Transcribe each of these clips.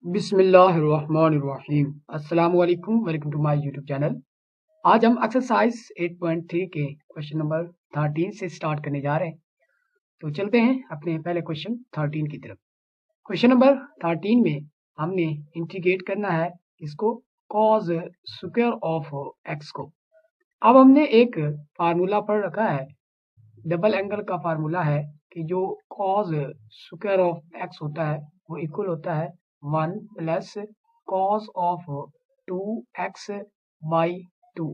बिस्मिल्लाहिर्रहमानिर्रहीम। अस्सलाम वालेकुम, welcome to my YouTube channel. आज हम एक्सरसाइज 8.3 के क्वेश्चन नंबर 13 से स्टार्ट करने जा रहे हैं। तो चलते हैं अपने पहले क्वेश्चन 13 की तरफ। क्वेश्चन नंबर 13 में हमने इंटीग्रेट करना है इसको कॉज स्क्वायर ऑफ एक्स को। अब हमने एक फार्मूला पढ़ रखा है, डबल एंगल का फार्मूला है कि जो कॉज स्क्वायर ऑफ एक्स होता है वो इक्वल होता है 1 plus cos of 2x by 2।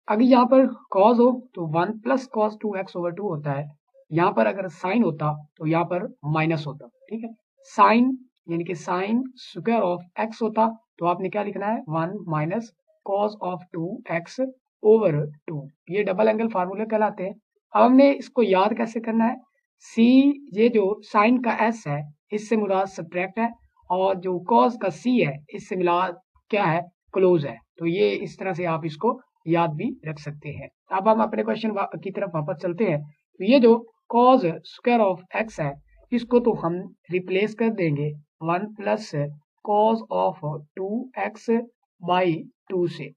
अगर यहाँ पर कॉस हो तो 1 प्लस कॉस 2x ओवर 2 होता है। यहाँ पर अगर साइन होता तो यहाँ पर माइनस होता। ठीक है, साइन यानी कि साइन स्क्वायर ऑफ x होता तो आपने क्या लिखना है 1 minus cos of 2x over 2। ये डबल एंगल फार्मूले कहलाते हैं। अब हमने इसको याद कैसे करना है, सी ये जो साइन का एस है इससे मुराद सब्ट्रैक्ट है और जो कॉस का सी है इससे मुराद क्या है, क्लोज है। तो ये इस तरह से आप इसको याद भी रख सकते हैं। अब हम अपने क्वेश्चन की तरफ वापस चलते हैं। तो ये जो कॉस स्क्वायर ऑफ एक्स है इसको तो हम रिप्लेस कर देंगे 1 plus cos of 2x by 2 से,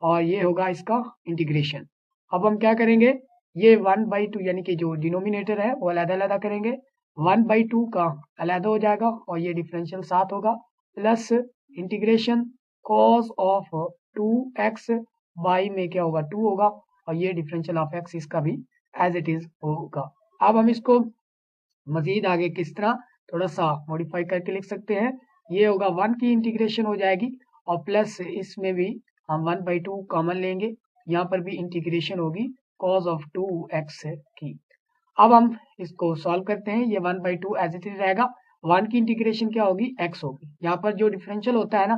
और ये होगा इसका इंटीग्रेशन। अब हम क्या करेंगे, ये 1/2 यानी कि जो डिनोमिनेटर है वो अलग-अलग करेंगे, 1/2 का अलग हो जाएगा और ये डिफरेंशियल साथ होगा, plus integration cos of 2x by में क्या होगा 2 होगा और ये डिफरेंशियल ऑफ x इसका भी एज इट इज होगा। अब हम इसको मजीद आगे किस तरह थोड़ा सा मॉडिफाई करके लिख सकते हैं, ये होगा 1 की इंटीग्रेशन हो जाएगी और प्लस इसमें भी हम 1/2 कॉमन लेंगे, यहाँ पर भी इंटीग्रेशन होगी cos ऑफ 2x की। अब हम इसको सॉल्व करते हैं, ये 1/2 एज इट इज रहेगा, 1 की इंटीग्रेशन क्या होगी x होगी, यहाँ पर जो डिफरेंशियल होता है ना,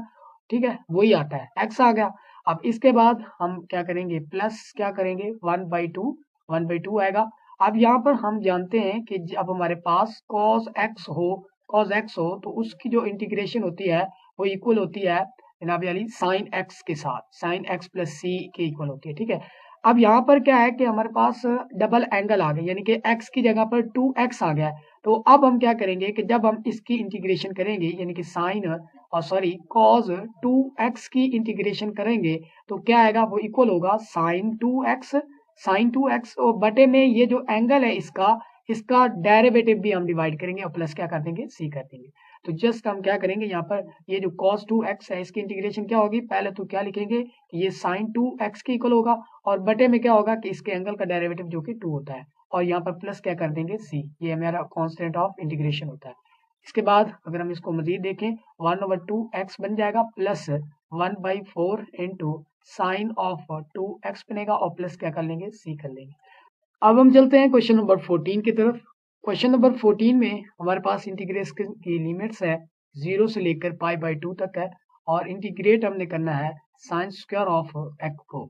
ठीक है, वही आता है, x आ गया। अब इसके बाद हम क्या करेंगे, प्लस क्या करेंगे 1/2 आएगा। अब यहाँ पर हम जानते हैं कि जब हमारे पास cos x हो तो उसकी जो इंटीग्रेशन होती है वो इक्वल होती है जनाब वाली साइन x के साथ, साइन x प्लस सी के इक्वल होती है। ठीक है, अब यहाँ पर क्या है कि हमारे पास डबल एंगल आ गया यानी कि x की जगह पर 2x आ गया है। तो अब हम क्या करेंगे कि जब हम इसकी इंटीग्रेशन करेंगे यानी कि साइन और सॉरी cos 2x की इंटीग्रेशन करेंगे तो क्या आएगा, वो इक्वल होगा साइन 2x और बटे में ये जो एंगल है इसका डेरिवेटिव भी हम डिवाइड करेंगे और प्लस क्या कर देंगे सी कर देंगे। तो जस्ट हम क्या करेंगे, यहाँ पर ये जो cos 2x है इसकी इंटीग्रेशन क्या होगी, पहले तो क्या लिखेंगे कि ये sin 2x के इक्वल होगा और बटे में क्या होगा कि इसके एंगल का डेरिवेटिव जो कि 2 होता है और यहाँ पर प्लस क्या कर देंगे c, ये हमारा कांस्टेंट ऑफ इंटीग्रेशन होता है। इसके बाद अगर हम इसको मजीद देखें 1/2x बन जाएगा plus 1/4 into sine of 2x बनेगा और प्लस क्या कर लेंगे c कर लेंगे। अब हम चलते हैं क्वेश्चन नंबर 14 की तरफ। क्वेश्चन नंबर 14 में हमारे पास इंटीग्रेशन की लिमिट्स है 0 से लेकर π/2 तक है और इंटीग्रेट हमने करना है साइन स्क्वायर ऑफ एक्स को।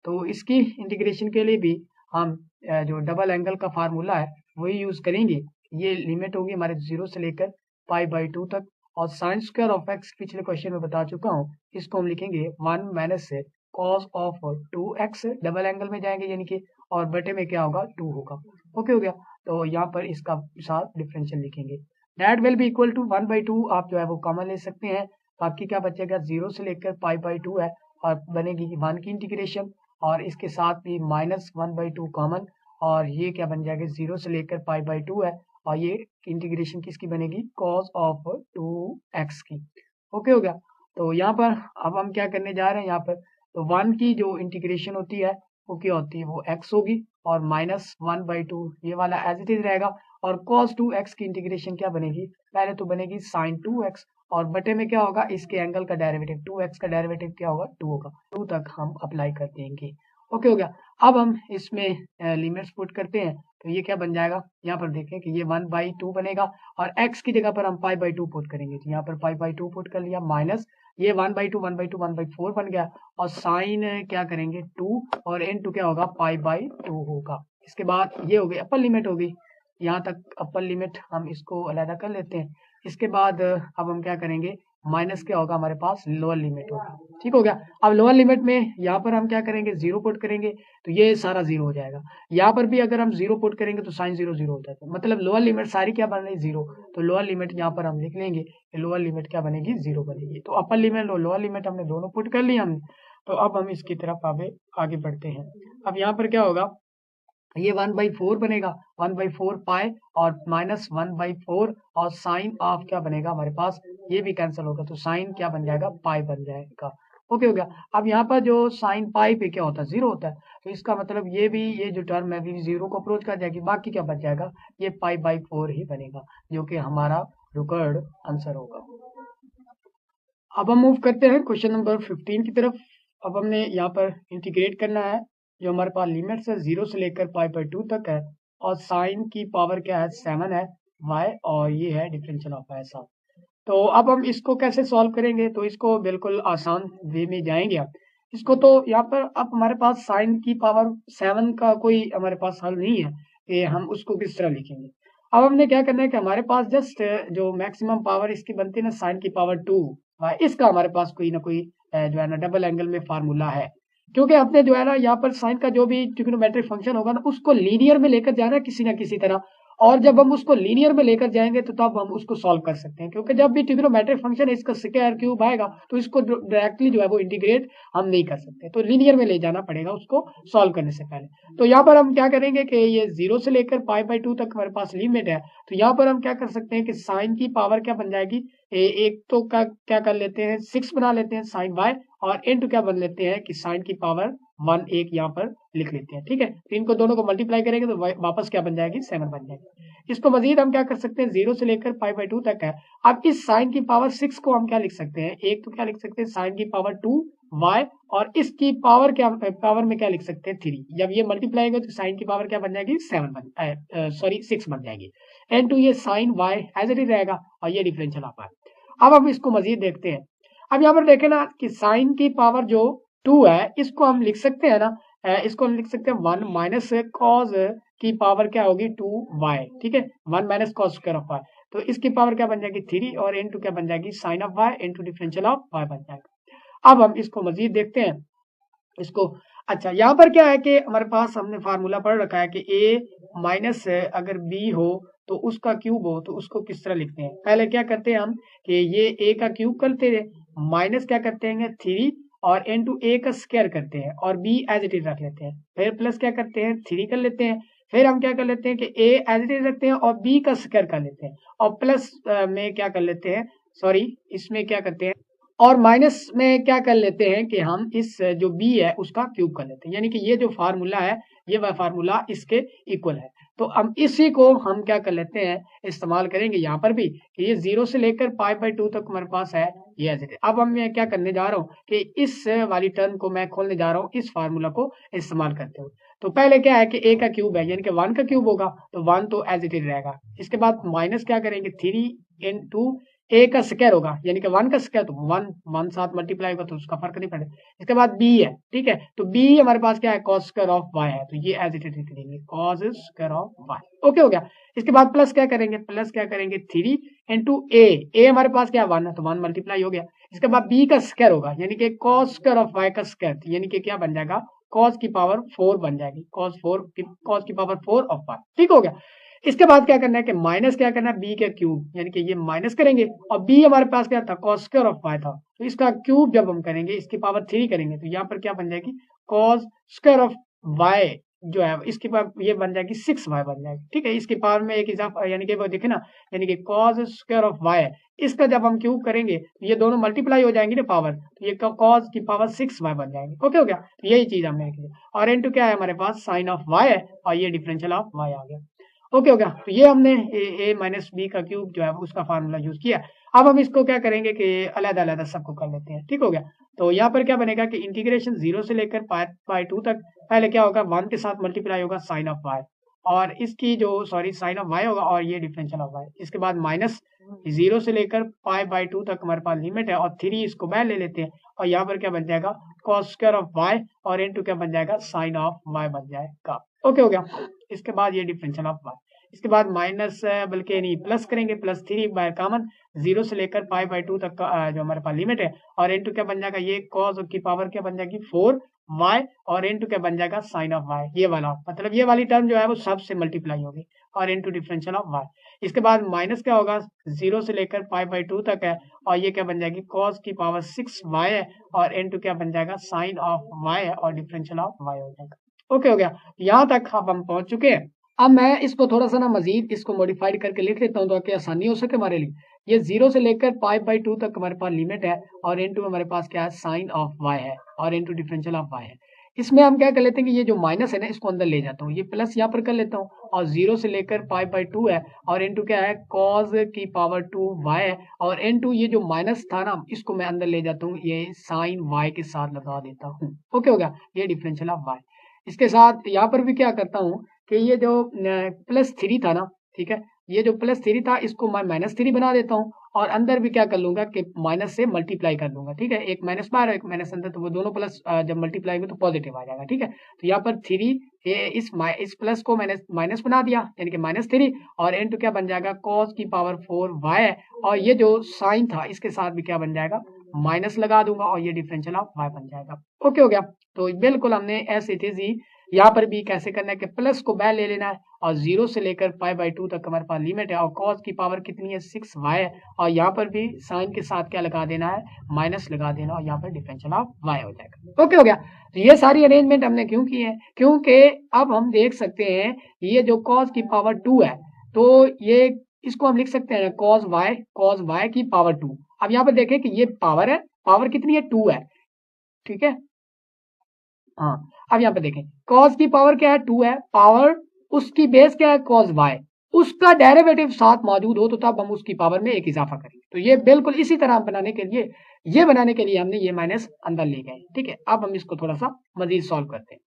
तो इसकी इंटीग्रेशन के लिए भी हम जो डबल एंगल का फार्मूला है वही यूज करेंगे। ये लिमिट होगी हमारे 0 से लेकर π/2 तक और साइन स्क्वायर ऑफ एक्स पिछले क्वेश्चन में बता चुका हूँ, इसको हम लिखेंगे 1 minus cos of 2x, double angle में जाएंगे यानी कि, और बटे में क्या होगा 2 होगा। ओके हो गया, तो यहाँ पर इसका साथ डिफरेंशियल लिखेंगे, that will be equal to 1/2 आप जो है वो कॉमन ले सकते हैं, तो आपकी क्या बचेगा 0 से लेकर π/2 है और बनेगी 1 की इंटीग्रेशन और इसके साथ भी माइनस 1/2 कॉमन और ये क्या बन जाएगा 0 से लेकर π/2 है और ये इंटीग्रेशन किसकी बनेगी cos ऑफ 2x की। ओके हो गया, तो यहाँ पर अब हम क्या करने जा रहे हैं, यहाँ पर तो 1 की जो इंटीग्रेशन होती है वो क्या होती है, वो x होगी और माइनस 1/2 ये वाला एज इट इज रहेगा और cos 2x की इंटीग्रेशन क्या बनेगी, पहले तो बनेगी sin 2x और बटे में क्या होगा इसके एंगल का डेरिवेटिव 2x का डेरिवेटिव क्या होगा 2 होगा, 2 तक हम अप्लाई कर देंगे। ओके हो गया, अब हम इसमें लिमिट्स पुट करते हैं तो ये क्या बन जाएगा, यहाँ पर देखें कि ये 1/2 बनेगा और x की जगह पर हम π/2 पुट करेंगे तो यहाँ पर π/2 पुट कर लिया माइनस ये 1/2 बन गया और साइन क्या करेंगे 2 और n2 क्या होगा π/2 होगा। इसके बाद ये हो गई अपर लिमिट होगी, यहाँ तक अपर लिमिट हम इसको अलग कर लेते हैं। इसके बाद अब हम क्या करेंगे माइनस क्या होगा हमारे पास लोअर लिमिट होगा। ठीक हो गया। अब लोअर लिमिट में यहाँ पर हम क्या करेंगे, जीरो पुट करेंगे तो ये सारा जीरो हो जाएगा। यहाँ पर भी अगर हम जीरो पुट करेंगे तो साइन जीरो जीरो हो जाता है, मतलब लोअर लिमिट सारी क्या बन रही जीरो। तो लोअर लिमिट यहाँ पर हम लिख लेंगे, लोअर लिमिट क्या बनेगी, जीरो बनेगी। तो अपर लिमिट और लोअर लिमिट हमने दोनों पुट कर लिया हमने। तो अब हम इसकी तरफ आगे बढ़ते हैं। अब यहाँ पर क्या होगा, ये 1/4 बनेगा, 1/4 पाई और माइनस 1/4 और साइन ऑफ क्या बनेगा हमारे पास, ये भी कैंसिल होगा तो साइन क्या बन जाएगा, पाई बन जाएगा। ओके हो गया। अब यहाँ पर जो साइन पाई पे क्या होता है, जीरो होता है, तो इसका मतलब ये जो टर्म है भी जीरो को अप्रोच कर जाएगी, बाकी क्या बच जाएगा, ये पाई/4 ही बनेगा, जो कि हमारा रिक्वायर्ड आंसर होगा। अब हम मूव करते हैं क्वेश्चन नंबर 15 की तरफ। अब हमने यहाँ पर इंटीग्रेट करना है, जो हमारे पास लिमिट्स है 0 से लेकर पाई/2 तक है, और साइन की पावर क्या है, 7 है y, और ये है डिफरेंशियल ऑफ ऐसा। तो अब हम इसको कैसे सॉल्व करेंगे, तो इसको बिल्कुल आसान वे में जाएंगे आप इसको। तो यहाँ पर अब हमारे पास साइन की पावर 7 का कोई हमारे पास हल नहीं है कि हम उसको किस तरह लिखेंगे। अब हमने क्या करना है कि हमारे पास जस्ट जो मैक्सिमम पावर इसकी बनती है ना, साइन की पावर 2, इसका हमारे पास कोई ना कोई जो है ना डबल एंगल में फार्मूला है, क्योंकि आपने जो है ना यहाँ पर साइन का जो भी ट्रिग्नोमेट्रिक फंक्शन होगा ना, उसको लीनियर में लेकर जाना है किसी ना किसी तरह, और जब हम उसको लीनियर में लेकर जाएंगे तो तब हम उसको सॉल्व कर सकते हैं, क्योंकि जब भी ट्रिग्नोमेट्रिक फंक्शन है इसका स्क्वायर क्यूब आएगा तो इसको डायरेक्टली जो है वो इंटीग्रेट हम नहीं कर सकते, तो लीनियर में ले जाना पड़ेगा उसको सॉल्व करने से पहले। तो यहाँ पर हम क्या करेंगे कि ये 0 से लेकर पाई/2 तक हमारे पास लिमिट है, तो यहाँ पर हम क्या कर सकते हैं कि साइन की पावर क्या बन जाएगी, एक तो क्या कर लेते हैं, 6 बना लेते हैं साइन y, और इनटू क्या बन लेते हैं कि साइन की पावर 1 एक यहाँ पर लिख लेते हैं। ठीक है, तो इनको दोनों को मल्टीप्लाई करेंगे तो वापस क्या बन जाएगी, 7 बन जाएगी। इसको मजीद हम क्या कर सकते हैं, 0 से लेकर पाई/2 तक है। अब इस साइन की पावर 6 को हम क्या लिख सकते हैं, एक तो क्या लिख सकते हैं साइन की पावर 2y, और इसकी पावर क्या, पावर में क्या लिख सकते हैं 3। जब ये मल्टीप्लाई होगा तो साइन की पावर क्या बन जाएगी, 6 बन जाएगी। एंड टू ये sine y as it is रहेगा, और ये डिफरेंशियल ऑफ y। अब हम इसको मजीद देखते हैं। अब यहाँ पर देखें ना कि साइन की पावर जो 2 है, इसको हम लिख सकते हैं ना, इसको हम लिख सकते हैं 1 माइनस कॉस की पावर क्या होगी 2y। ठीक है, 1 minus cos square of y, तो इसकी पावर क्या बन जाएगी 3, और इनटू क्या बन जाएगी sine of y into differential of y बन जाएगा। अब हम इसको मजीद देखते हैं इसको। अच्छा, यहाँ पर क्या है कि हमारे पास हमने फार्मूला पढ़ रखा है कि a माइनस अगर b हो तो उसका क्यूब हो, तो उसको किस तरह लिखते हैं। पहले क्या करते हैं हम कि ये a का क्यूब करते हैं, माइनस क्या करते हैं 3, और इनटू a का स्क्वायर करते हैं, और b एज इट इज रख लेते हैं, फिर प्लस क्या करते हैं 3 कर लेते हैं, फिर हम क्या कर लेते हैं कि a एज इट इज रखते हैं और b का स्क्वायर कर लेते हैं, और प्लस में क्या कर लेते हैं, सॉरी इसमें क्या करते हैं, और माइनस में क्या कर लेते हैं कि हम इस जो b है उसका क्यूब कर लेते हैं, यानी कि ये जो फार्मूला है ये वह फार्मूला इसके इक्वल है। तो हम इसी को हम क्या कर लेते हैं, इस्तेमाल करेंगे यहाँ पर भी कि ये 0 से लेकर पाई/2 तक हमारे पास है ये एज इट इज। अब मैं क्या करने जा रहा हूँ कि इस वाली टर्म को मैं खोलने जा रहा हूँ इस फार्मूला को इस्तेमाल करते हुए। तो पहले क्या है कि a का क्यूब है, यानी कि 1 का क्यूब होगा, तो 1 तो एज इट इज रहेगा। इसके बाद माइनस क्या करेंगे 3 इनटू a का स्क्वायर होगा, यानी कि 1 का स्क्वायर, तो 1 साथ मल्टीप्लाई होगा तो उसका फर्क नहीं पड़ेगा। इसके बाद b है, ठीक है, तो b हमारे पास क्या है cos स्क्वायर ऑफ y है, तो ये एज इट इज लिख देंगे cos square of y। Okay हो गया। इसके बाद प्लस क्या करेंगे, 3 इंटू a हमारे पास क्या है 1 है, तो 1 मल्टीप्लाई हो गया। इसके बाद b का स्क्वायर होगा, यानी कि cos स्क्वायर ऑफ y का स्क्वायर, यानी कि क्या बन जाएगा cos की पावर 4 बन जाएगी, cos की पावर 4 ऑफ y। ठीक हो गया। इसके बाद क्या करना है कि माइनस क्या करना है b का क्यूब, यानी कि ये माइनस करेंगे, और b हमारे पास क्या था cos स्क्वायर ऑफ y था, तो इसका क्यूब जब हम करेंगे इसकी पावर 3 करेंगे तो यहाँ पर क्या बन जाएगी cos स्क्वायर ऑफ y जो है इसकी पावर ये बन जाएगी 6y बन जाएगी। ठीक है, इसकी पावर में एक इजाफा, यानी कि वो देखे ना, यानी कि cos स्क्वायर ऑफ y है, इसका जब हम क्यूब करेंगे तो ये दोनों मल्टीप्लाई हो जाएंगे ना पावर, तो ये cos की पावर 6y बन जाएगी। ओके हो गया, तो यही चीज हमने लिखी है, और इनटू क्या है हमारे पास साइन ऑफ y है, और ये डिफरेंशियल ऑफ y आ गया। ओके हो गया, तो ये हमने a माइनस बी का क्यूब जो है उसका फार्मूला यूज किया। अब हम इसको क्या करेंगे कि अलग-अलग सबको कर लेते हैं। ठीक हो गया, तो यहाँ पर क्या बनेगा कि इंटीग्रेशन 0 से लेकर पाई/2 तक, पहले क्या होगा 1 के साथ मल्टीप्लाई होगा साइन ऑफ y, और इसकी जो साइन ऑफ y होगा, और ये डिफरेंशियल ऑफ y। इसके बाद माइनस 0 से लेकर पाई/2 तक हमारे पास लिमिट है, और 3 इसको बैठ ले लेते हैं, और यहाँ पर क्या बन जाएगा cos स्क्वायर ऑफ y, और इनटू क्या बन जाएगा साइन ऑफ y बन जाएगा। ओके हो गया। इसके बाद ये डिफरेंशियल ऑफ y, इसके बाद माइनस बल्कि नहीं प्लस करेंगे, प्लस 3 बाय कॉमन, 0 से लेकर पाई बाई 2 तक का जो हमारे पास लिमिट है, और इनटू क्या बन जाएगा, ये कॉस की पावर क्या बन जाएगी 4y, और इनटू क्या बन जाएगा साइन ऑफ y, ये वाला मतलब ये वाली टर्म जो है वो सबसे मल्टीप्लाई होगी, और इनटू डिफरेंशियल ऑफ y। इसके बाद माइनस क्या होगा, 0 से लेकर पाई बाई 2 तक है, और ये क्या बन जाएगी कॉस की पावर 6y है, और इनटू क्या बन जाएगा साइन ऑफ y है, और डिफरेंशियल ऑफ y हो जाएगा। ओके हो गया, यहाँ तक अब हम पहुंच चुके हैं। अब मैं इसको थोड़ा सा ना मजीद इसको मॉडिफाइड करके लिख लेता हूँ ताकि आसानी हो सके हमारे लिए। ये 0 से लेकर पाई बाई 2 तक हमारे पास लिमिट है, और इनटू हमारे पास क्या है साइन ऑफ y है, और इनटू डिफरेंशियल ऑफ y है। इसमें हम क्या कर लेते हैं कि ये जो माइनस है ना इसको अंदर ले जाता हूँ, ये प्लस यहाँ पर कर लेता हूँ, और 0 से लेकर पाई बाई 2 है, और इनटू क्या है कॉस की पावर 2y है, और इनटू ये जो माइनस था ना इसको मैं अंदर ले जाता हूँ, ये साइन y के साथ लगा देता हूँ। ओके हो गया, ये डिफरेंशियल ऑफ y। इसके साथ यहाँ पर भी क्या करता हूँ कि ये जो प्लस 3 था ना, ठीक है, ये जो प्लस 3 था इसको मैं माइनस 3 बना देता हूँ, और अंदर भी क्या कर लूंगा कि माइनस से मल्टीप्लाई कर लूंगा, ठीक है, एक माइनस बाहर एक माइनस अंदर, तो वो दोनों प्लस जब मल्टीप्लाई होंगे तो पॉजिटिव आ जाएगा, ठीक है। तो यहाँ पर 3 इस प्लस को मैंने माइनस बना दिया, यानी कि -3, और इनटू क्या बन जाएगा कॉस की पावर 4y है, और ये जो साइन था इसके साथ भी क्या बन जाएगा माइनस लगा दूंगा, और ये डिफरेंशियल ऑफ y बन जाएगा। ओके हो गया, तो बिल्कुल हमने ऐसे इट इज ही यहाँ पर भी कैसे करना है कि प्लस को बैक ले लेना है, और 0 से लेकर पाई बाई 2 तक हमारे पास लिमिट है, और कॉस की पावर कितनी है 6y है, और यहाँ पर भी साइन के साथ क्या लगा देना है माइनस लगा देना, और यहाँ पर डिफरेंशियल ऑफ y हो जाएगा। ओके हो गया, तो ये सारी अरेंजमेंट हमने क्यों की है, क्योंकि अब हम देख सकते हैं ये जो कॉस की पावर 2 है, तो ये इसको हम लिख सकते हैं कॉस y की पावर 2। अब यहाँ पर देखें कि ये पावर है, पावर कितनी है 2 है, ठीक है। हाँ, अब यहाँ पे देखें cos की पावर क्या है 2 है, पावर उसकी बेस क्या है cos y, उसका डेरिवेटिव साथ मौजूद हो तो तब हम उसकी पावर में एक इजाफा करेंगे। तो ये बिल्कुल इसी तरह बनाने के लिए हमने ये माइनस अंदर ले गए, ठीक है। अब हम इसको थोड़ा सा मजीद सॉल्व करते हैं।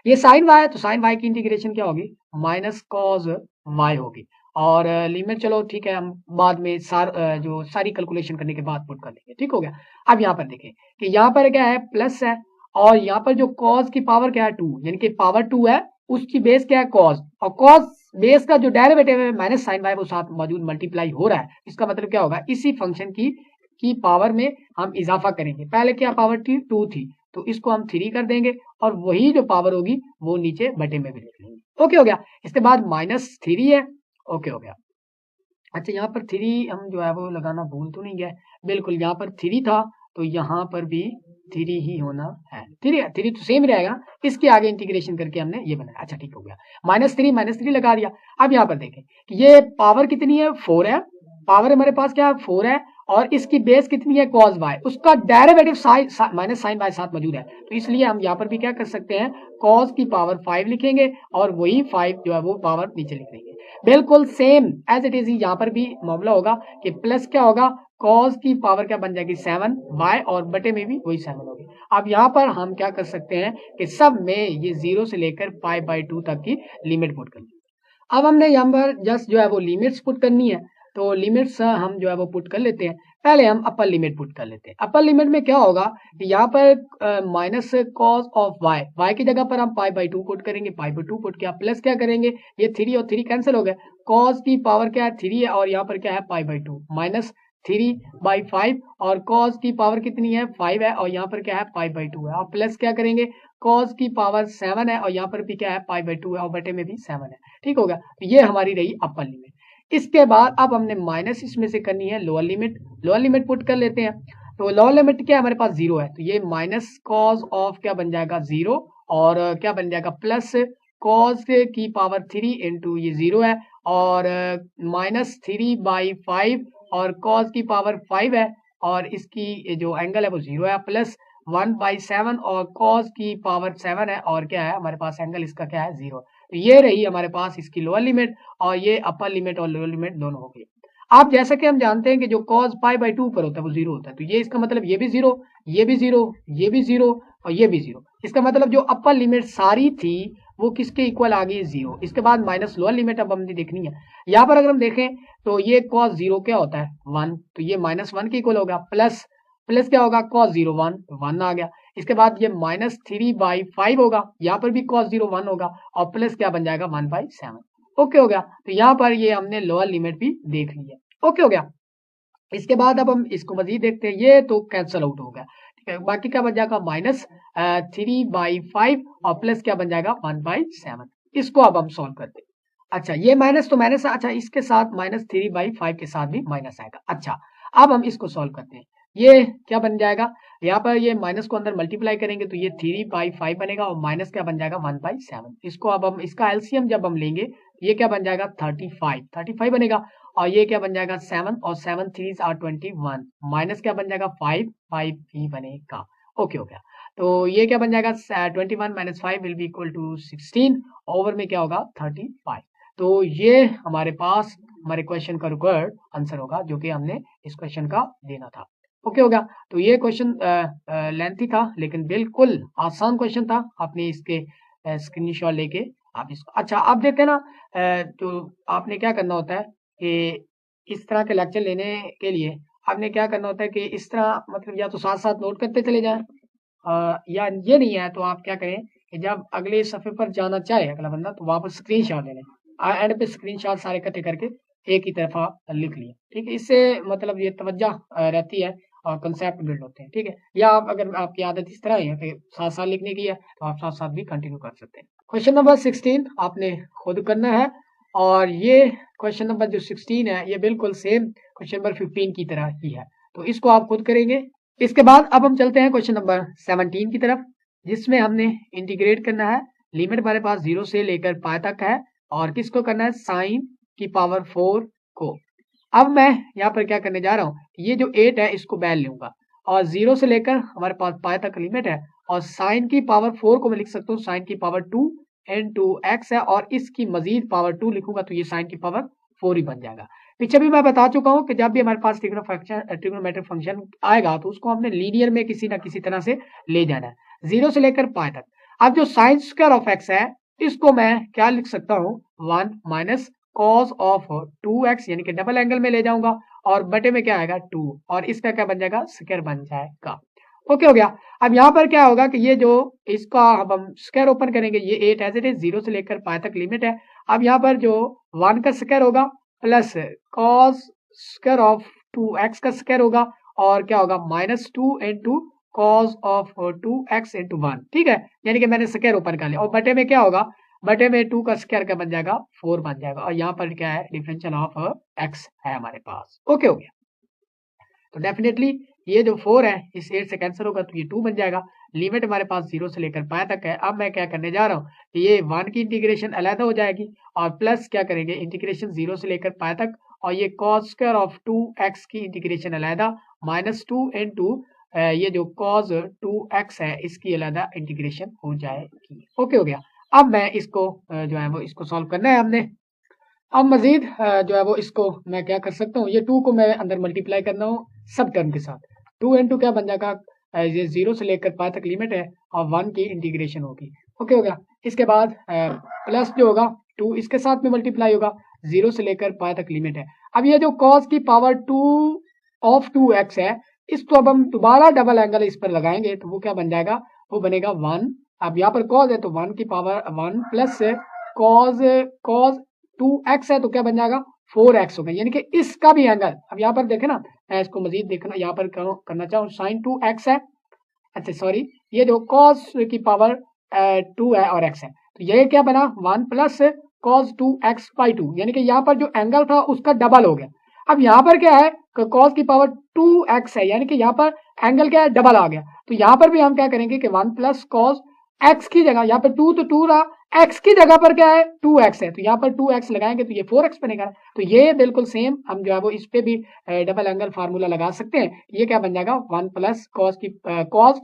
ये साइन y है, तो साइन y की इंटीग्रेशन क्या होगी माइनस कॉस y होगी, और लिमिट चलो ठीक है हम बाद में जो सारी कैलकुलेशन करने के बाद पुट कर लेंगे, ठीक हो गया। अब यहाँ पर देखें कि यहाँ पर क्या है प्लस है, और यहाँ पर जो cos की पावर क्या है 2, यानी कि पावर 2 है, उसकी बेस क्या है cos, और cos बेस का जो डेरिवेटिव है माइनस साइन y वो साथ मौजूद मल्टीप्लाई हो रहा है। इसका मतलब क्या होगा इसी फंक्शन की पावर में हम इजाफा करेंगे। पहले क्या पावर थी 2 थी, तो इसको हम 3 कर देंगे, और वही जो पावर होगी वो नीचे बटे में भी लिख लेंगे। ओके हो गया, इसके बाद -3 है। ओके हो गया, अच्छा यहाँ पर 3 हम जो है वो लगाना भूल तो नहीं गया, बिल्कुल यहाँ पर 3 था तो यहाँ पर भी 3 ही होना है, 3 तो सेम रहेगा, इसके आगे इंटीग्रेशन करके हमने ये बनाया। अच्छा ठीक हो गया, -3 लगा दिया। अब यहाँ पर देखें कि ये पावर कितनी है 4 है, पावर हमारे पास क्या है 4 है, और इसकी बेस कितनी है cos y, उसका डेरिवेटिव माइनस साइन y साथ मौजूद है, तो इसलिए हम यहाँ पर भी क्या कर सकते हैं cos की पावर 5 लिखेंगे, और वही 5 जो है वो पावर नीचे लिख देंगे। बिल्कुल सेम एज इट इज यहाँ पर भी मामला होगा कि प्लस क्या होगा cos की पावर क्या बन जाएगी 7y, और बटे में भी वही 7 होगी। अब यहाँ पर हम क्या कर सकते हैं कि सब में ये 0 से लेकर पाई बाई 2 तक की लिमिट पुट करनी है। अब हमने यहाँ पर जस्ट जो है वो लिमिट्स पुट करनी है, तो लिमिट्स हम जो है वो पुट कर लेते हैं। पहले हम अपर लिमिट पुट कर लेते हैं। अपर लिमिट में क्या होगा कि यहाँ पर माइनस कॉस ऑफ y की जगह पर हम पाई बाई 2 पुट करेंगे, पाई बाई 2 पुट किया, प्लस क्या करेंगे ये 3 और 3 कैंसिल हो गए, कॉस की पावर क्या है 3 है, और यहाँ पर क्या है पाई बाई 2 माइनस 3/5, और कॉस की पावर कितनी है 5 है, और यहाँ पर क्या है पाई बाई 2 है, और प्लस क्या करेंगे कॉस की पावर 7 है, और यहाँ पर भी क्या है पाई बाई 2 है, और बटे में भी 7 है। ठीक हो गया, तो ये हमारी रही अपर लिमिट। इसके बाद अब हमने माइनस इसमें से करनी है लोअर लिमिट पुट कर लेते हैं। तो लोअर लिमिट क्या है हमारे पास 0 है, तो ये माइनस कॉस ऑफ क्या बन जाएगा 0, और क्या बन जाएगा प्लस कॉस की पावर 3 इंटू ये 0 है, और -3/5, और कॉस की पावर 5 है, और इसकी जो एंगल है वो 0 है, प्लस 1/7, और कॉस की पावर 7 है, और क्या है हमारे पास एंगल इसका क्या है 0। तो ये रही हमारे पास इसकी लोअर लिमिट, और ये अपर लिमिट और लोअर लिमिट दोनों हो गई। अब जैसा कि हम जानते हैं कि जो cos π/2 पर होता है वो 0 होता है, तो ये इसका मतलब ये भी 0, ये भी 0, ये भी 0, और ये भी 0। इसका मतलब जो अपर लिमिट सारी थी वो किसके इक्वल आ गई 0। इसके बाद माइनस लोअर लिमिट अब हमने देखनी है। यहाँ पर अगर हम देखें तो ये cos 0 क्या होता है 1, तो ये -1 के इक्वल होगा, प्लस क्या होगा cos 0 1 आ गया। इसके बाद ये -3/5 होगा, यहाँ पर भी cos 0 1 होगा, और प्लस क्या बन जाएगा 1/7। ओके हो गया। तो यहाँ पर ये हमने लोअर लिमिट भी देख ली है। ओके हो गया। इसके बाद अब हम इसको मजीद देखते हैं। ये तो कैंसल आउट हो गया, ठीक है। बाकी क्या बन जाएगा, -3/5 और प्लस क्या बन जाएगा, 1/7। इसको अब हम सॉल्व करते हैं। अच्छा, ये माइनस तो माइनस, अच्छा इसके साथ -3/5 के साथ भी माइनस आएगा। अच्छा, अब हम इसको सॉल्व करते हैं। ये क्या बन जाएगा, यहाँ पर ये माइनस को अंदर मल्टीप्लाई करेंगे तो ये 3/5 बनेगा और माइनस क्या बन जाएगा, 1/7। इसको अब हम इसका एलसीएम जब हम लेंगे, ये क्या बन जाएगा, 35 बनेगा। और ये क्या बन जाएगा, 7 और 7 3s are 21, माइनस क्या बन जाएगा, 5 ही बनेगा। ओके हो गया। तो ये क्या बन जाएगा, 21 - 5 will be equal to 16, over में क्या होगा, 35। तो ये हमारे पास हमारे क्वेश्चन का रिक्वायर्ड आंसर होगा, जो कि हमने इस क्वेश्चन का देना था। ओके हो गया। तो ये क्वेश्चन लेंथी था, लेकिन बिल्कुल आसान क्वेश्चन था। आपने इसके स्क्रीनशॉट लेके आप इसको, अच्छा आप देखते हैं ना, तो आपने क्या करना होता है कि इस तरह के लेक्चर लेने के लिए आपने क्या करना होता है कि इस तरह, मतलब या तो साथ साथ नोट करते चले जाएं, या ये नहीं है तो आप क्या करें कि जब अगले सफ़े पर जाना चाहे अगला बंदा, तो वहाँ पर स्क्रीनशॉट ले लें। एंड पे स्क्रीनशॉट सारे इकट्ठे करके एक ही तरफा लिख लिए, ठीक है। इससे मतलब ये तवज्जो रहती है और कंसेप्ट बिल्ड होते हैं, ठीक है। या आप, अगर आपकी आदत इस तरह है कि साथ साथ लिखने की है, तो आप साथ साथ भी कंटिन्यू कर सकते हैं। क्वेश्चन नंबर 16 आपने खुद करना है, और ये क्वेश्चन नंबर जो 16 है, ये बिल्कुल सेम क्वेश्चन नंबर 15 की तरह ही है, तो इसको आप खुद करेंगे। इसके बाद अब हम चलते हैं क्वेश्चन नंबर 17 की तरफ, जिसमें हमने इंटीग्रेट करना है। लिमिट हमारे पास 0 से लेकर पाई तक है, और किसको करना है, साइन की पावर 4 को। अब मैं यहाँ पर क्या करने जा रहा हूँ, ये जो 8 है इसको बैल लूंगा, और 0 से लेकर हमारे पास पाई तक लिमिट है, और साइन की पावर 4 को मैं लिख सकता हूँ साइन की पावर 2 into x है, और इसकी मजीद पावर 2 लिखूंगा तो ये साइन की पावर 4 ही बन जाएगा। पीछे भी मैं बता चुका हूँ कि जब भी हमारे पास ट्रिग्नोमेट्रिक फंक्शन आएगा तो उसको हमने लीनियर में किसी ना किसी तरह से ले जाना है, 0 से लेकर पाई तक। अब जो साइन स्क्वायर ऑफ x है, इसको मैं क्या लिख सकता हूँ, 1 माइनस कॉस ऑफ 2x, यानी कि डबल एंगल में ले जाऊंगा, और बटे में क्या आएगा, 2, और इसका क्या बन जाएगा, स्क्वायर बन जाएगा। ओके हो गया। अब यहाँ पर क्या होगा कि ये जो इसका अब हम स्क्वायर ओपन करेंगे, ये 8 एज इट इज, 0 से लेकर पाई तक लिमिट है। अब यहाँ पर जो 1 का स्क्वायर होगा plus cos square of 2x का स्क्वायर होगा, और क्या होगा, -2 into cos of 2x into 1, ठीक है। यानी कि मैंने स्क्वायर ओपन कर लिया, और बटे में क्या होगा, बटे में 2 का स्क्वायर क्या बन जाएगा, 4 बन जाएगा, और यहाँ पर क्या है, डिफरेंशियल ऑफ x है हमारे पास। ओके हो गया। तो डेफिनेटली ये जो 4 है इस 8 से कैंसिल होगा, तो ये 2 बन जाएगा। लिमिट हमारे पास 0 से लेकर पाई तक है। अब मैं क्या करने जा रहा हूँ, ये 1 की इंटीग्रेशन अलग हो जाएगी, और प्लस क्या करेंगे, इंटीग्रेशन 0 से लेकर पाई तक, और ये कॉस स्क्वायर ऑफ 2x की इंटीग्रेशन अलग, -2 इंटू ये जो कॉस 2x है इसकी अलग इंटीग्रेशन हो जाएगी। ओके हो गया। अब मैं इसको जो है वो इसको सॉल्व करना है हमने। अब मजीद जो है वो इसको मैं क्या कर सकता हूँ, ये 2 को मैं अंदर मल्टीप्लाई करना हूँ सब टर्म के साथ। 2 इंटू क्या बन जाएगा, ये 0 से लेकर पाई तक लिमिट है, और 1 की इंटीग्रेशन होगी। ओके हो गया। इसके बाद प्लस जो होगा 2 इसके साथ में मल्टीप्लाई होगा, 0 से लेकर पाई तक लिमिट है। अब ये जो कॉस की पावर 2 ऑफ 2x है, इसको अब हम दोबारा डबल एंगल इस पर लगाएंगे, तो वो क्या बन जाएगा, वो बनेगा 1। अब यहाँ पर कॉस है तो 1 की पावर 1 प्लस कॉस 2x है तो क्या बन जाएगा, 4x होगा, यानी कि इसका भी एंगल, अब यहाँ पर देखें ना, मैं इसको मजीद देखना यहाँ पर करना चाहूँ, साइन 2x है, अच्छा सॉरी, ये जो cos की पावर 2 है और x है, तो ये क्या बना, 1 प्लस cos 2x बाई 2, यानी कि यहाँ पर जो एंगल था उसका डबल हो गया। अब यहाँ पर क्या है, cos की पावर 2x है, यानी कि यहाँ पर एंगल क्या है, डबल आ गया। तो यहाँ पर भी हम क्या करेंगे कि 1 प्लस cos x की जगह, यहाँ पर 2 तो 2 रहा, x की जगह पर क्या है, 2x है, तो यहाँ पर 2x लगाएंगे तो ये 4x बनेगा। तो ये बिल्कुल सेम हम जो है वो इस पे भी डबल एंगल फार्मूला लगा सकते हैं। ये क्या बन जाएगा, 1 प्लस cos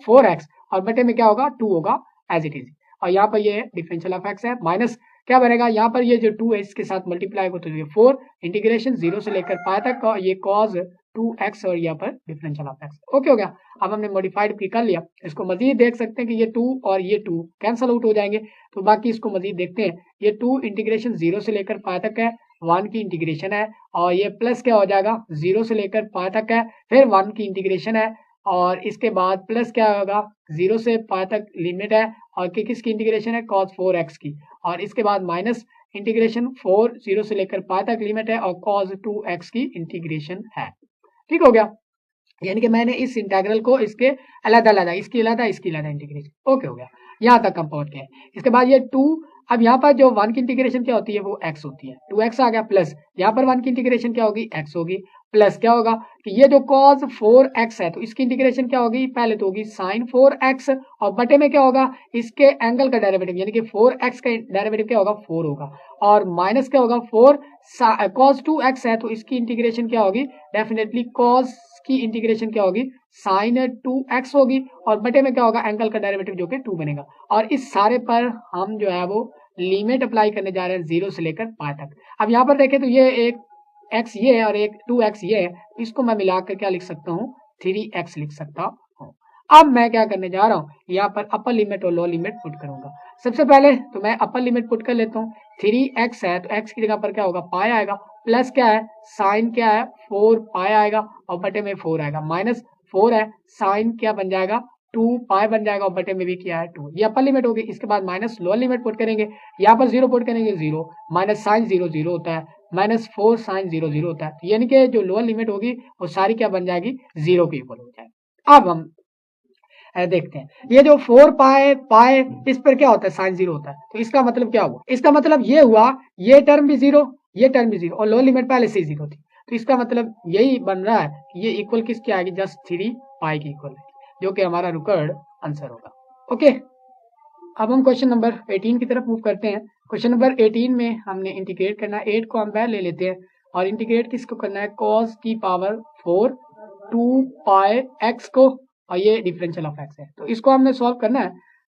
4x, और बटे में क्या होगा, 2 होगा एज इट इज, और यहाँ पर ये डिफरेंशियल ऑफ x है, माइनस क्या बनेगा, यहाँ पर ये जो 2 है इसके साथ मल्टीप्लाई हो तो ये 4, इंटीग्रेशन 0 से लेकर पाई तक, और ये cos 2x, और यहाँ पर डिफरेंशियल ऑफ x। ओके हो गया। अब हमने मॉडिफाइड भी कर लिया, इसको मजीद देख सकते हैं कि ये 2 और ये 2 कैंसल आउट हो जाएंगे, तो बाकी इसको मजीद देखते हैं। ये 2 इंटीग्रेशन 0 से लेकर पाई तक है, 1 की इंटीग्रेशन है, और ये प्लस क्या हो जाएगा, 0 से लेकर पाई तक है, फिर 1 की इंटीग्रेशन है, और इसके बाद प्लस क्या होगा, 0 से पाई तक लिमिट है, और किसकी इंटीग्रेशन है, cos 4x की, और इसके बाद माइनस इंटीग्रेशन 4 0 से लेकर पाई तक लिमिट है और cos 2x की इंटीग्रेशन है। ठीक हो गया, यानी कि मैंने इस इंटीग्रल को इसके अलग-अलग, इसकी अलग इंटीग्रेशन। ओके हो गया, यहाँ तक हम पहुंच गए। इसके बाद ये 2, अब यहाँ पर जो 1 की इंटीग्रेशन क्या होती है वो x होती है, 2x आ गया, प्लस यहाँ पर 1 की इंटीग्रेशन क्या होगी, x होगी, प्लस क्या होगा कि ये जो cos 4x है तो इसकी इंटीग्रेशन क्या होगी, पहले तो होगी sin 4x और बटे में क्या होगा, इसके एंगल का डेरिवेटिव यानी कि 4x का डेरिवेटिव क्या होगा, 4 होगा, और माइनस क्या होगा 4 cos 2x है तो इसकी इंटीग्रेशन क्या होगी, डेफिनेटली cos की इंटीग्रेशन क्या होगी, sin 2x होगी, और बटे में क्या होगा, एंगल का डेरिवेटिव जो कि 2 बनेगा। और इस सारे पर हम जो है वो लिमिट अप्लाई करने जा रहे हैं 0 से लेकर पाई तक। अब यहाँ पर देखें तो ये एक x ये है और एक 2x ये है, इसको मैं मिलाकर क्या लिख सकता हूँ, 3x लिख सकता हूँ। अब मैं क्या करने जा रहा हूँ, यहाँ पर अपर लिमिट और लोअर लिमिट पुट करूंगा। सबसे पहले तो मैं अपर लिमिट पुट कर लेता हूँ, 3x है तो x की जगह पर क्या होगा, पाई आएगा, प्लस क्या है, साइन क्या है 4 पाई आएगा और बटे में 4 आएगा, माइनस 4 है, साइन क्या बन जाएगा 2 पाई बन जाएगा और बटे में भी क्या है 2, ये अपर लिमिट होगी। इसके बाद माइनस लोअर लिमिट पुट करेंगे, यहाँ पर 0 पुट करेंगे, 0 माइनस साइन 0 0 होता है, माइनस 4 साइन 0 0 होता है, यानी कि जो लोअर लिमिट होगी वो सारी क्या बन जाएगी, 0 के इक्वल हो जाएगी। अब हम देखते हैं, ये जो 4 पाए पाए इस पर क्या होता है, साइन 0 होता है, तो इसका मतलब क्या हुआ, इसका मतलब ये हुआ ये टर्म भी 0 ये टर्म भी 0 और लोअर लिमिट पहले से ही 0 थी, तो इसका मतलब यही बन रहा है कि ये इक्वल किसकी आएगी, जस्ट 3 पाई की इक्वल है, जो कि हमारा रिक्वायर्ड आंसर होगा। ओके, अब हम क्वेश्चन नंबर 18 की तरफ मूव करते हैं। क्वेश्चन नंबर 18 में हमने इंटीग्रेट करना है, 8 को हम बाहर ले लेते हैं और इंटीग्रेट किसको करना है, cos की पावर 4 2 पाई x को, और ये डिफरेंशियल ऑफ x है तो इसको हमने सॉल्व करना है,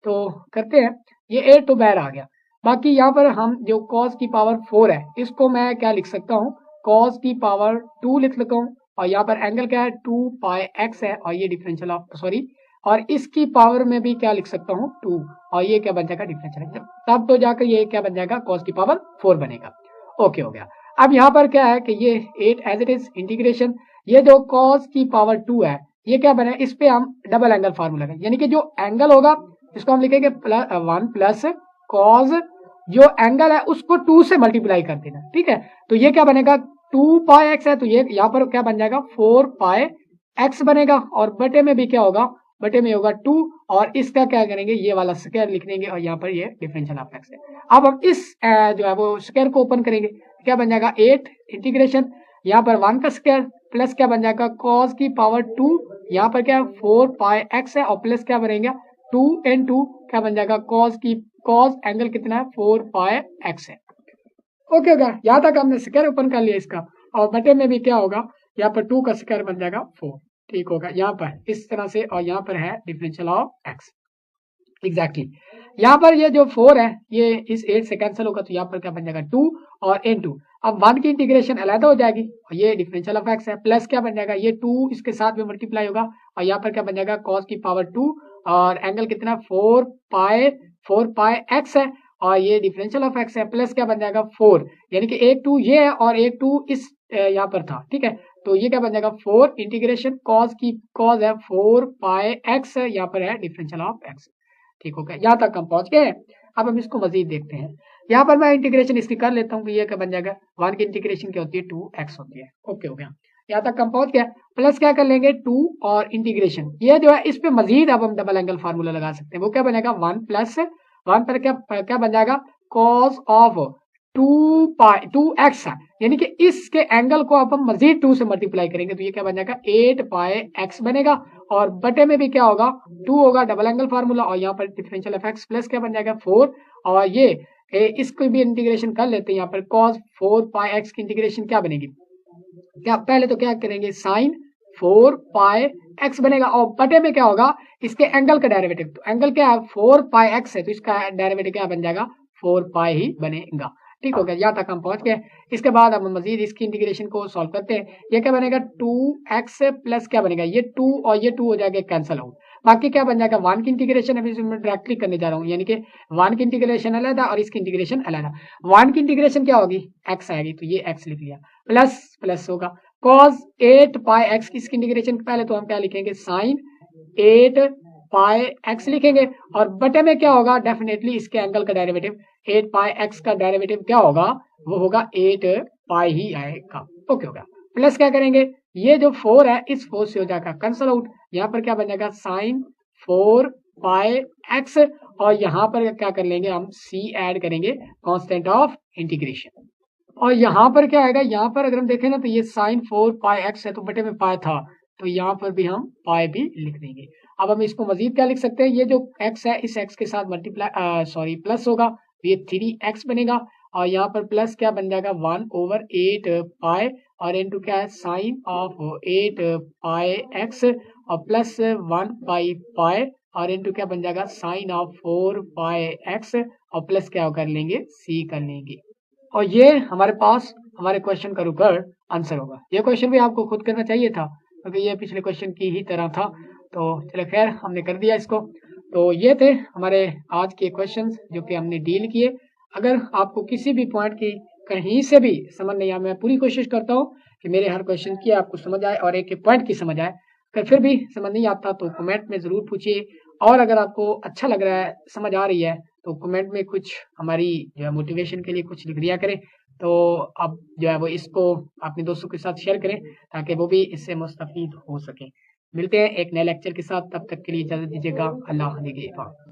तो करते हैं। ये 8 तो बाहर आ गया, बाकी यहाँ पर हम जो cos की पावर 4 है इसको मैं क्या लिख सकता हूँ, cos की पावर 2 लिख सकता हूँ, और यहाँ पर एंगल क्या है 2 पाई x है और ये डिफरेंशियल ऑफ सॉरी, और इसकी पावर में भी क्या लिख सकता हूँ 2, और ये क्या बन जाएगा डिफरेंशियल, तब तो जाकर ये क्या बन जाएगा cos की पावर 4 बनेगा। ओके हो गया। अब यहाँ पर क्या है कि ये 8 एज इट इज इंटीग्रेशन, ये जो cos की पावर 2 है ये क्या बने, इस पे हम डबल एंगल फार्मूला लगाएंगे, यानी कि जो एंगल होगा इसको हम लिखेंगे 1 प्लस cos, जो एंगल है उसको 2 से मल्टीप्लाई कर देना, ठीक है, तो ये क्या बनेगा 2 पाई x है तो ये यहाँ पर क्या बन जाएगा 4 पाई x बनेगा, और बटे में भी क्या होगा, बटे में होगा 2, और इसका क्या करेंगे ये वाला स्क्वायर लिख लेंगे और यहाँ पर ये डिफरेंशियल ऑफ x है। अब हम इस जो है वो स्क्वायर को ओपन करेंगे, क्या बन जाएगा 8 इंटीग्रेशन, यहाँ पर 1 का स्क्वायर प्लस क्या बन जाएगा cos की पावर 2, यहाँ पर क्या 4 पाई x है और प्लस क्या बनेगा 2 and 2 क्या बन जाएगा cos एंगल कितना है 4 पाई x है। ओके होगा, यहाँ तक हमने स्क्वायर ओपन कर लिया इसका, और बटे में भी क्या होगा, यहाँ पर 2 का स्क्वायर बन जाएगा 4, ठीक होगा, यहाँ पर इस तरह से, और यहाँ पर है डिफरेंशियल ऑफ x एग्जैक्टली। यहाँ पर ये जो 4 है ये इस 8 से कैंसिल होगा तो यहाँ पर क्या बन जाएगा 2 और n2, अब 1 की इंटीग्रेशन अलग हो जाएगी और ये डिफरेंशियल ऑफ x है, प्लस क्या बन जाएगा ये 2 इसके साथ में मल्टीप्लाई होगा और यहाँ पर क्या बन जाएगा cos की पावर 2 और एंगल कितना 4 पाई x है और ये डिफरेंशियल ऑफ x है, प्लस क्या बन जाएगा 4, यानी कि एक 2 ये है और एक 2 इस यहाँ पर था, ठीक है, तो ये क्या बन जाएगा 4 इंटीग्रेशन cos है 4 पाई x, यहाँ पर है डिफरेंशियल ऑफ x, ठीक हो गया, यहाँ तक हम पहुंच गए। अब हम इसको मजीद देखते हैं, यहाँ पर मैं इंटीग्रेशन इसकी कर लेता हूँ कि ये क्या बन जाएगा 1 की इंटीग्रेशन क्या होती है 2x होती है। ओके हो गया, यहाँ तक हम पहुंच गया, प्लस क्या कर लेंगे 2 और इंटीग्रेशन, ये जो है इस पे मजीद अब हम डबल एंगल फार्मूला लगा सकते हैं, वो क्या बनेगा 1 प्लस 1 पर क्या बन जाएगा cos ऑफ 2x, यानी कि इसके एंगल को अब हम मजीद 2 से मल्टीप्लाई करेंगे तो ये क्या बन जाएगा 8 पाई x बनेगा, और बटे में भी क्या होगा 2 होगा, डबल एंगल फार्मूला, और यहाँ पर डिफरेंशियल ऑफ x प्लस क्या बन जाएगा 4, और ये इसको भी इंटीग्रेशन कर लेते हैं, यहाँ पर cos 4 पाई x की इंटीग्रेशन क्या बनेगी, क्या पहले तो क्या करेंगे sin 4 पाई x बनेगा, और बटे में क्या होगा इसके एंगल का डेरिवेटिव, तो एंगल क्या है 4 पाई x है तो इसका डेरिवेटिव क्या बन जाएगा 4 पाई ही बनेगा, ठीक हो गया, यहाँ तक हम पहुंच गए। इसके बाद हम मजीद इसकी इंटीग्रेशन को सॉल्व करते हैं, ये क्या बनेगा 2x प्लस क्या बनेगा ये 2 और ये 2 हो जाएगा कैंसिल आउट, बाकी क्या बन जाएगा 1 की इंटीग्रेशन अभी मैं डायरेक्टली करने जा रहा हूँ, यानी कि 1 की इंटीग्रेशन अलग और इसकी इंटीग्रेशन अलग, 1 की इंटीग्रेशन क्या होगी x आएगी तो ये x लिख लिया, प्लस होगा cos 8 पाई x की इसकी इंटीग्रेशन, पहले तो हम क्या लिखेंगे sin 8 पाई एक्स लिखेंगे और बटे में क्या होगा, डेफिनेटली इसके एंगल का डेरिवेटिव 8 पाई एक्स का डेरिवेटिव क्या होगा, वो होगा 8 पाई ही आएगा। ओके हो गया। प्लस क्या करेंगे, ये जो 4 है इस 4 से हो जाएगा कैंसल आउट, यहाँ पर क्या बन जाएगा साइन 4 पाई एक्स, और यहाँ पर क्या कर लेंगे हम c ऐड करेंगे कांस्टेंट ऑफ इंटीग्रेशन, और यहाँ पर क्या आएगा, यहाँ पर अगर हम देखें ना तो ये साइन 4 पाई एक्स है तो बटे में पाई था, तो यहाँ पर भी हम पाई भी लिख देंगे। अब हम इसको मजीद क्या लिख सकते हैं, ये जो x है इस x के साथ मल्टीप्लाई प्लस होगा तो ये 3x बनेगा, और यहाँ पर प्लस क्या बन जाएगा 1/8 पाई, और इनटू क्या है साइन ऑफ 8 पाई एक्स, और प्लस 1 पाई पाई, और इनटू क्या बन जाएगा साइन ऑफ 4 पाई एक्स, और प्लस क्या कर लेंगे c कर लेंगे, और ये हमारे पास हमारे क्वेश्चन का रुकर आंसर होगा। ये क्वेश्चन भी आपको खुद करना चाहिए था क्योंकि ये पिछले क्वेश्चन की ही तरह था। तो चलो खैर हमने कर दिया इसको। तो ये थे हमारे आज के क्वेश्चंस जो कि हमने डील किए। अगर आपको किसी भी पॉइंट की कहीं से भी समझ नहीं आया, मैं पूरी कोशिश करता हूँ कि मेरे हर क्वेश्चन की आपको समझ आए और एक एक पॉइंट की समझ आए। अगर फिर भी समझ नहीं आता तो कमेंट में ज़रूर पूछिए, और अगर आपको अच्छा लग रहा है, समझ आ रही है, तो कमेंट में कुछ हमारी जो है मोटिवेशन के लिए कुछ लिख दिया करें। तो आप जो है वो इसको अपने दोस्तों के साथ शेयर करें ताकि वो भी इससे मुस्तफीद हो सकें। मिलते हैं एक नए लेक्चर के साथ, तब तक के लिए इजाज़त दीजिएगा। अल्लाह हाफ़िज़।